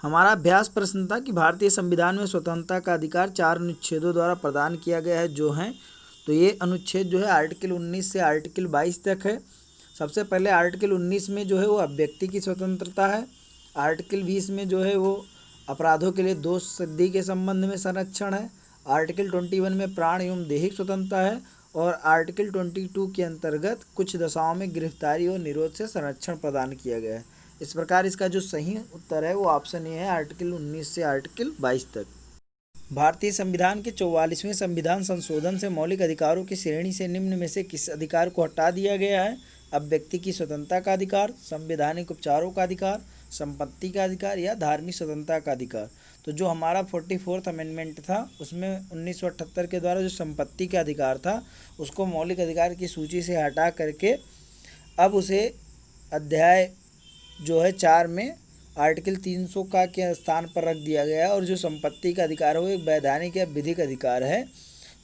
हमारा अभ्यास प्रश्न था कि भारतीय संविधान में स्वतंत्रता का अधिकार 4 अनुच्छेदों द्वारा प्रदान किया गया है जो हैं, तो ये अनुच्छेद जो है आर्टिकल 19 से आर्टिकल 22 तक है। सबसे पहले आर्टिकल 19 में जो है वो अभिव्यक्ति की स्वतंत्रता है। आर्टिकल 20 में जो है वो अपराधों के लिए दोष सिद्धि के संबंध में संरक्षण है। आर्टिकल 21 में प्राण एवं दैहिक स्वतंत्रता है और आर्टिकल 22 के अंतर्गत कुछ दशाओं में गिरफ्तारी और निरोध से संरक्षण प्रदान किया गया है। इस प्रकार इसका जो सही उत्तर है वो ऑप्शन ए है, आर्टिकल 19 से आर्टिकल 22 तक। भारतीय संविधान के 44वें संविधान संशोधन से मौलिक अधिकारों की श्रेणी से निम्न में से किस अधिकार को हटा दिया गया है? अभिव्यक्ति की स्वतंत्रता का अधिकार, संवैधानिक उपचारों का अधिकार, संपत्ति का अधिकार या धार्मिक स्वतंत्रता का अधिकार। तो जो हमारा 44th अमेंडमेंट था उसमें 1978 के द्वारा जो संपत्ति का अधिकार था उसको मौलिक अधिकार की सूची से हटा करके अब उसे अध्याय जो है 4 में आर्टिकल 300 का के स्थान पर रख दिया गया है और जो संपत्ति का अधिकार है वो एक वैधानिक या विधिक अधिकार है।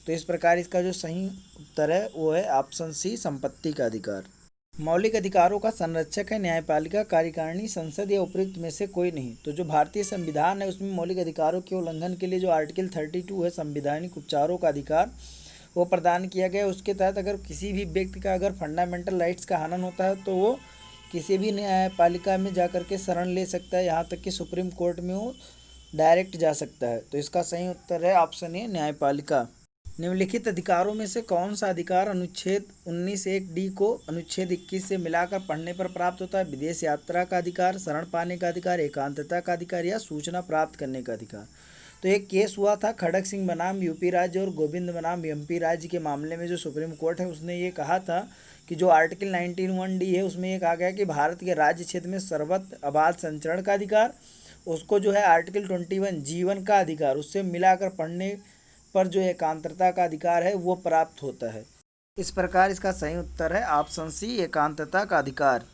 तो इस प्रकार इसका जो सही उत्तर है वो है ऑप्शन सी, संपत्ति का अधिकार। मौलिक अधिकारों का संरक्षक है न्यायपालिका, कार्यकारिणी, संसद या उपयुक्त में से कोई नहीं। तो जो भारतीय संविधान है उसमें मौलिक अधिकारों के उल्लंघन के लिए जो आर्टिकल 32 है संवैधानिक उपचारों का अधिकार वो प्रदान किया गया। उसके तहत अगर किसी भी व्यक्ति का अगर फंडामेंटल राइट्स का हनन होता है तो वो किसी भी न्यायपालिका में जाकर के शरण ले सकता है, यहाँ तक कि सुप्रीम कोर्ट में वो डायरेक्ट जा सकता है। तो इसका सही उत्तर है ऑप्शन ए, न्यायपालिका। निम्नलिखित अधिकारों में से कौन सा अधिकार अनुच्छेद 19(1)(d) को अनुच्छेद 21 से मिलाकर पढ़ने पर प्राप्त होता है? विदेश यात्रा का अधिकार, शरण पाने का अधिकार, एकांतता का अधिकार या सूचना प्राप्त करने का अधिकार। तो एक केस हुआ था खड़क सिंह बनाम यूपी राज्य और गोविंद बनाम एमपी राज्य के मामले में जो सुप्रीम कोर्ट है उसने ये कहा था कि जो आर्टिकल 19(1)(d) है उसमें ये कहा गया कि भारत के राज्य क्षेत्र में सर्वत्र आबाद संचरण का अधिकार, उसको जो है आर्टिकल 21 जीवन का अधिकार उससे मिलाकर पढ़ने पर जो एकांतता का अधिकार है वो प्राप्त होता है। इस प्रकार इसका सही उत्तर है ऑप्शन सी, एकांतता का अधिकार।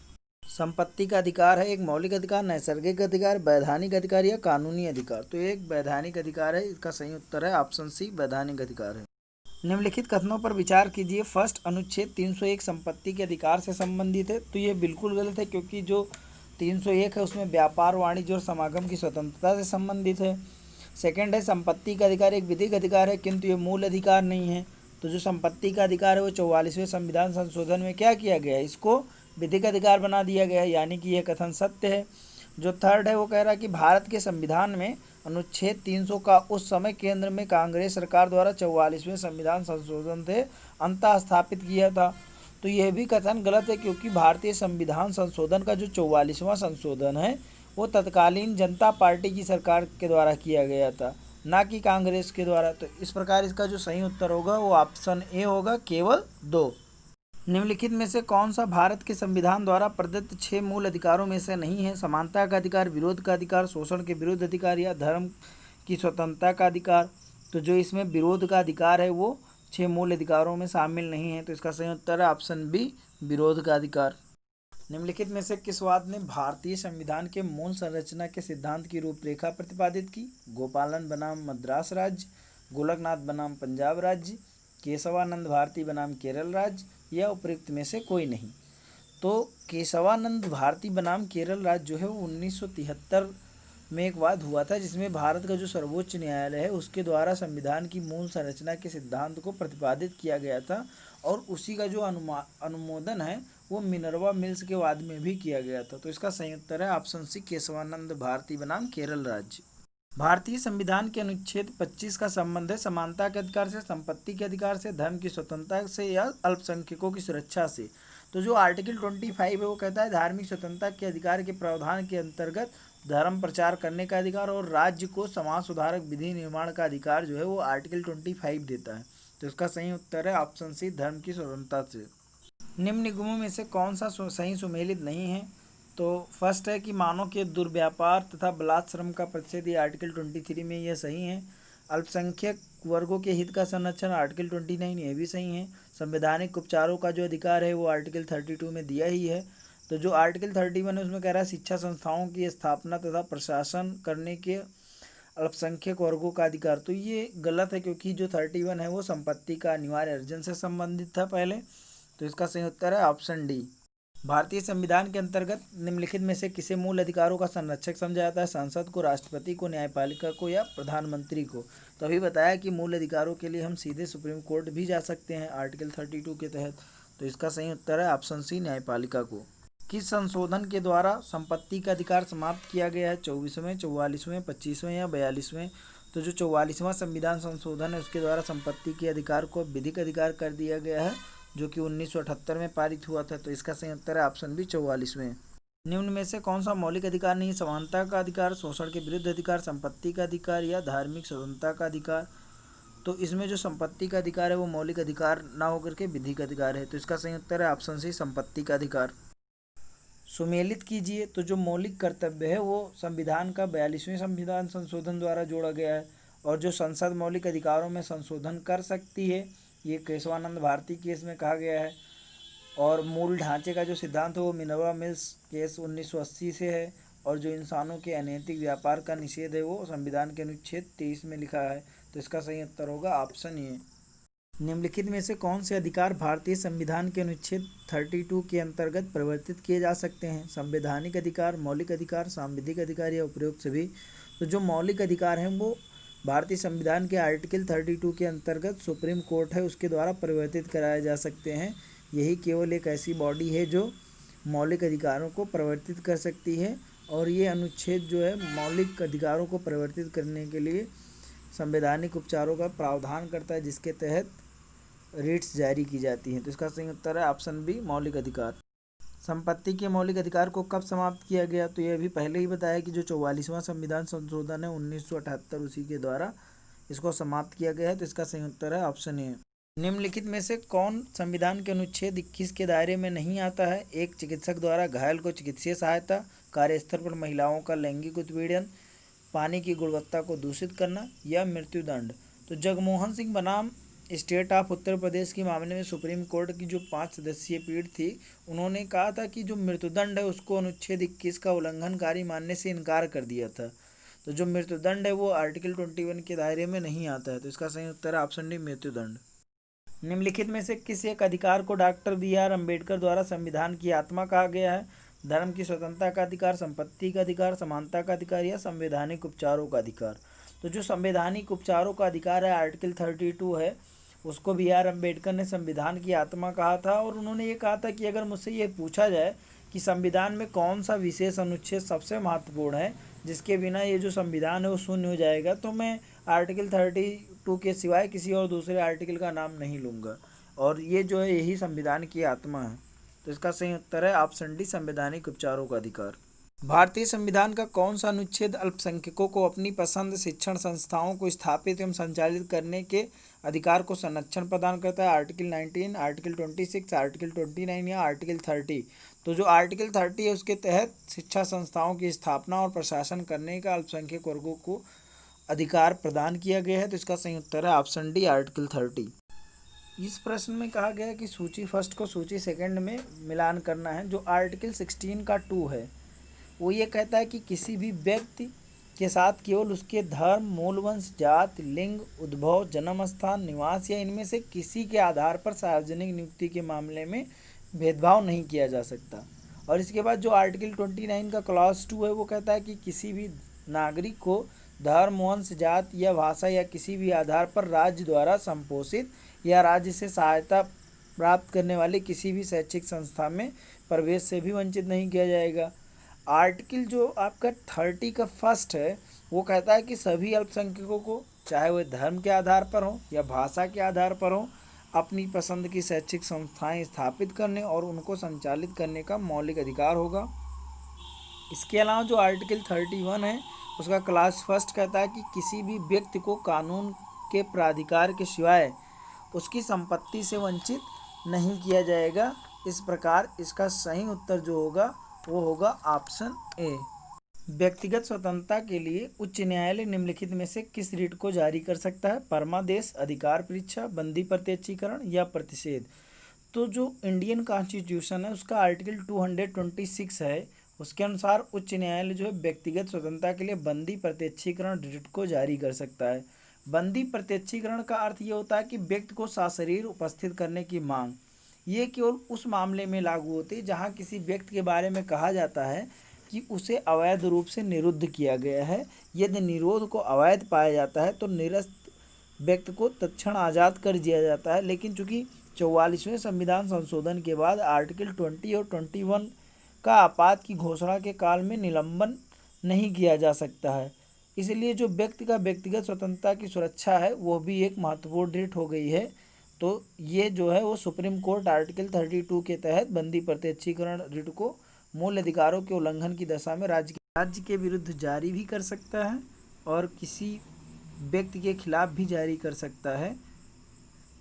संपत्ति का अधिकार है एक मौलिक अधिकार, नैसर्गिक अधिकार, वैधानिक अधिकार या कानूनी अधिकार। तो एक वैधानिक अधिकार है, इसका सही उत्तर है ऑप्शन सी, वैधानिक अधिकार है। निम्नलिखित कथनों पर विचार कीजिए। फर्स्ट, अनुच्छेद 301 संपत्ति के अधिकार से संबंधित है। तो ये बिल्कुल गलत है क्योंकि जो 301 है उसमें व्यापार, वाणिज्य और समागम की स्वतंत्रता से संबंधित है। सेकंड है, संपत्ति का अधिकार एक विधिक अधिकार है किंतु ये मूल अधिकार नहीं है। तो जो संपत्ति का अधिकार है वो 44वें संविधान संशोधन में क्या किया गया है, इसको विधिक अधिकार बना दिया गया है, यानी कि यह कथन सत्य है। जो थर्ड है वो कह रहा है कि भारत के संविधान में अनुच्छेद 300 का उस समय केंद्र में कांग्रेस सरकार द्वारा 44वें संविधान संशोधन से अंतः स्थापित किया था। तो यह भी कथन गलत है क्योंकि भारतीय संविधान संशोधन का जो 44वां संशोधन है वो तत्कालीन जनता पार्टी की सरकार के द्वारा किया गया था, ना कि कांग्रेस के द्वारा। तो इस प्रकार इसका जो सही उत्तर होगा वो ऑप्शन ए होगा, केवल 2। निम्नलिखित में से कौन सा भारत के संविधान द्वारा प्रदत्त 6 मूल अधिकारों में से नहीं है? समानता का अधिकार, विरोध का अधिकार, शोषण के विरुद्ध अधिकार या धर्म की स्वतंत्रता का अधिकार। तो जो इसमें विरोध का अधिकार है वो 6 मूल अधिकारों में शामिल नहीं है। तो इसका सही उत्तर है ऑप्शन बी, विरोध का अधिकार। निम्नलिखित में से किस वाद ने भारतीय संविधान के मूल संरचना के सिद्धांत की रूपरेखा प्रतिपादित की? गोपालन बनाम मद्रास राज्य, गोलकनाथ बनाम पंजाब राज्य, केशवानंद भारती बनाम केरल राज्य या उपयुक्त में से कोई नहीं। तो केशवानंद भारती बनाम केरल राज्य जो है वो 1973 में एक वाद हुआ था जिसमें भारत का जो सर्वोच्च न्यायालय है उसके द्वारा संविधान की मूल संरचना के सिद्धांत को प्रतिपादित किया गया था और उसी का जो अनुमोदन है वो मिनर्वा मिल्स के वाद में भी किया गया था। तो इसका सही उत्तर है ऑप्शन सी, केशवानंद भारती बनाम केरल राज्य। भारतीय संविधान के अनुच्छेद 25 का संबंध है समानता के अधिकार से, संपत्ति के अधिकार से, धर्म की स्वतंत्रता से या अल्पसंख्यकों की सुरक्षा से। तो जो आर्टिकल 25 है वो कहता है धार्मिक स्वतंत्रता के अधिकार के प्रावधान के अंतर्गत धर्म प्रचार करने का अधिकार और राज्य को समाज सुधारक विधि निर्माण का अधिकार जो है वो आर्टिकल 25 देता है। तो इसका सही उत्तर है ऑप्शन सी, धर्म की स्वतंत्रता से। निम्न निगमों में से कौन सा सही सुमेलित नहीं है? तो फर्स्ट है कि मानव के दुर्व्यापार तथा बलात्श्रम का प्रतिषेध, ये आर्टिकल 23 में यह सही है। अल्पसंख्यक वर्गों के हित का संरक्षण आर्टिकल 29 ये भी सही है। संवैधानिक उपचारों का जो अधिकार है वो आर्टिकल 32 में दिया ही है। तो जो आर्टिकल 31 है उसमें कह रहा है शिक्षा संस्थाओं की स्थापना तथा प्रशासन करने के अल्पसंख्यक वर्गों का अधिकार। तो ये गलत है क्योंकि जो 31 है वो संपत्ति का अनिवार्य अर्जन से संबंधित था पहले। तो इसका सही उत्तर है ऑप्शन डी। भारतीय संविधान के अंतर्गत निम्नलिखित में से किसे मूल अधिकारों का संरक्षक समझा जाता है? संसद को, राष्ट्रपति को, न्यायपालिका को या प्रधानमंत्री को? तो अभी बताया कि मूल अधिकारों के लिए हम सीधे सुप्रीम कोर्ट भी जा सकते हैं आर्टिकल 32 के तहत। तो इसका सही उत्तर है ऑप्शन सी, न्यायपालिका को। किस संशोधन के द्वारा संपत्ति का अधिकार समाप्त किया गया है? 24वें, 44वें, 25वें या 42वें? तो जो 44वां संविधान संशोधन है उसके द्वारा संपत्ति के अधिकार को विधिक अधिकार कर दिया गया है, जो कि 1978 में पारित हुआ था। तो इसका सही उत्तर है ऑप्शन बी, 44वें। निम्न में से कौन सा मौलिक अधिकार नहीं? समानता का अधिकार, शोषण के विरुद्ध अधिकार, संपत्ति का अधिकार या धार्मिक स्वतंत्रता का अधिकार? तो इसमें जो संपत्ति का अधिकार है वो मौलिक अधिकार ना होकर के विधिक अधिकार है। तो इसका सही उत्तर है ऑप्शन सी, संपत्ति का अधिकार। सुमेलित कीजिए। तो जो मौलिक कर्तव्य है वो संविधान का 42वें संविधान संशोधन द्वारा जोड़ा गया है, और जो संसद मौलिक अधिकारों में संशोधन कर सकती है ये केशवानंद भारती केस में कहा गया है। और मूल ढांचे का जो सिद्धांत है वो मिनर्वा मिल्स केस 1980 से है। और जो इंसानों के अनैतिक व्यापार का निषेध है वो संविधान के अनुच्छेद 23 में लिखा है। तो इसका सही उत्तर होगा ऑप्शन ए। निम्नलिखित में से कौन से अधिकार भारतीय संविधान के अनुच्छेद 32 के अंतर्गत परिवर्तित किए जा सकते हैं? संवैधानिक अधिकार, मौलिक अधिकार, सांविधिक अधिकार या उपरोक्त सभी? तो जो मौलिक अधिकार हैं वो भारतीय संविधान के आर्टिकल 32 के अंतर्गत सुप्रीम कोर्ट है उसके द्वारा परिवर्तित कराए जा सकते हैं। यही केवल एक ऐसी बॉडी है जो मौलिक अधिकारों को परिवर्तित कर सकती है, और ये अनुच्छेद जो है मौलिक अधिकारों को परिवर्तित करने के लिए संवैधानिक उपचारों का प्रावधान करता है, जिसके तहत रिट्स जारी की जाती हैं। तो इसका सही उत्तर है ऑप्शन बी, मौलिक अधिकार। संपत्ति के मौलिक अधिकार को कब समाप्त किया गया? तो ये अभी पहले ही बताया कि जो 44वां संविधान संशोधन है 1978 उसी के द्वारा इसको समाप्त किया गया है। तो इसका सही उत्तर है ऑप्शन ए। निम्नलिखित में से कौन संविधान के अनुच्छेद 21 के दायरे में नहीं आता है? एक, चिकित्सक द्वारा घायल को चिकित्सीय सहायता, कार्यस्थल पर महिलाओं का लैंगिक उत्पीड़न, पानी की गुणवत्ता को दूषित करना या मृत्युदंड? तो जगमोहन सिंह बनाम स्टेट ऑफ उत्तर प्रदेश के मामले में सुप्रीम कोर्ट की जो 5 सदस्यीय पीठ थी उन्होंने कहा था कि जो मृत्युदंड है उसको अनुच्छेद 21 का उल्लंघनकारी मानने से इनकार कर दिया था। तो जो मृत्युदंड है वो आर्टिकल 21 के दायरे में नहीं आता है। तो इसका सही उत्तर है ऑप्शन डी, मृत्युदंड। निम्नलिखित में से किस एक अधिकार को डॉक्टर BR अम्बेडकर द्वारा संविधान की आत्मा कहा गया है? धर्म की स्वतंत्रता का अधिकार, संपत्ति का अधिकार, समानता का अधिकार या संवैधानिक उपचारों का अधिकार? तो जो संवैधानिक उपचारों का अधिकार है आर्टिकल 32 है उसको BR अम्बेडकर ने संविधान की आत्मा कहा था। और उन्होंने ये कहा था कि अगर मुझसे ये पूछा जाए कि संविधान में कौन सा विशेष अनुच्छेद सबसे महत्वपूर्ण है जिसके बिना ये जो संविधान है वो शून्य हो जाएगा, तो मैं आर्टिकल 32 के सिवाय किसी और दूसरे आर्टिकल का नाम नहीं लूँगा। और ये जो है यही संविधान की आत्मा है। तो इसका सही उत्तर है ऑप्शन डी, संवैधानिक उपचारों का अधिकार। भारतीय संविधान का कौन सा अनुच्छेद अल्पसंख्यकों को अपनी पसंद शिक्षण संस्थाओं को स्थापित एवं संचालित करने के अधिकार को संरक्षण प्रदान करता है? आर्टिकल 19, आर्टिकल 26, आर्टिकल 29 या आर्टिकल 30? तो जो आर्टिकल 30 है उसके तहत शिक्षा संस्थाओं की स्थापना और प्रशासन करने का अल्पसंख्यक वर्गों को अधिकार प्रदान किया गया है। तो इसका सही उत्तर है ऑप्शन डी, आर्टिकल 30। इस प्रश्न में कहा गया है कि सूची फर्स्ट को सूची सेकंड में मिलान करना है। जो आर्टिकल 16 का 2 है वो ये कहता है कि किसी भी व्यक्ति के साथ केवल उसके धर्म, मूल वंश, जाति, लिंग, उद्भव, जन्म स्थान, निवास या इनमें से किसी के आधार पर सार्वजनिक नियुक्ति के मामले में भेदभाव नहीं किया जा सकता। और इसके बाद जो आर्टिकल 29 का क्लॉज 2 है वो कहता है कि किसी भी नागरिक को धर्म, वंश, जाति या भाषा या किसी भी आधार पर राज्य द्वारा संपोषित या राज्य से सहायता प्राप्त करने वाले किसी भी शैक्षिक संस्था में प्रवेश से भी वंचित नहीं किया जाएगा। आर्टिकल जो आपका 30 का फर्स्ट है वो कहता है कि सभी अल्पसंख्यकों को, चाहे वह धर्म के आधार पर हो या भाषा के आधार पर हो, अपनी पसंद की शैक्षिक संस्थाएं स्थापित करने और उनको संचालित करने का मौलिक अधिकार होगा। इसके अलावा जो आर्टिकल 31 है उसका क्लास फर्स्ट कहता है कि किसी भी व्यक्ति को कानून के प्राधिकार के सिवाय उसकी संपत्ति से वंचित नहीं किया जाएगा। इस प्रकार इसका सही उत्तर जो होगा वो होगा ऑप्शन ए। व्यक्तिगत स्वतंत्रता के लिए उच्च न्यायालय निम्नलिखित में से किस रिट को जारी कर सकता है? परमादेश, अधिकार परीक्षा, बंदी प्रत्यक्षीकरण या प्रतिषेध? तो जो इंडियन कॉन्स्टिट्यूशन है उसका आर्टिकल 226 है उसके अनुसार उच्च न्यायालय जो है व्यक्तिगत स्वतंत्रता के लिए बंदी प्रत्यक्षीकरण रिट को जारी कर सकता है। बंदी प्रत्यक्षीकरण का अर्थ ये होता है कि व्यक्ति को सशरीर उपस्थित करने की मांग ये केवल उस मामले में लागू होते हैं जहाँ किसी व्यक्ति के बारे में कहा जाता है कि उसे अवैध रूप से निरुद्ध किया गया है। यदि निरोध को अवैध पाया जाता है तो निरस्त व्यक्ति को तत्क्षण आज़ाद कर दिया जाता है। लेकिन चूंकि 44वें संविधान संशोधन के बाद आर्टिकल 20 और 21 का आपात की घोषणा के काल में निलंबन नहीं किया जा सकता है, इसलिए जो व्यक्ति का व्यक्तिगत स्वतंत्रता की सुरक्षा है वो भी एक महत्वपूर्ण रिट हो गई है। तो ये जो है वो सुप्रीम कोर्ट आर्टिकल 32 के तहत बंदी प्रत्यक्षीकरण रिट को मूल अधिकारों के उल्लंघन की दशा में राज्य के विरुद्ध जारी भी कर सकता है और किसी व्यक्ति के खिलाफ भी जारी कर सकता है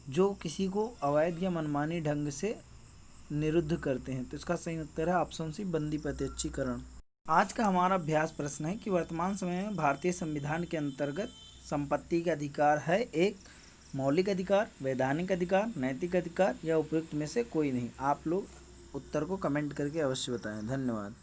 जो किसी को अवैध या मनमानी ढंग से निरुद्ध करते हैं। तो इसका सही उत्तर है ऑप्शन सी, बंदी प्रत्यक्षीकरण। आज का हमारा अभ्यास प्रश्न है कि वर्तमान समय में भारतीय संविधान के अंतर्गत संपत्ति का अधिकार है एक मौलिक अधिकार, वैधानिक अधिकार, नैतिक अधिकार या उपयुक्त में से कोई नहीं। आप लोग उत्तर को कमेंट करके अवश्य बताएं। धन्यवाद।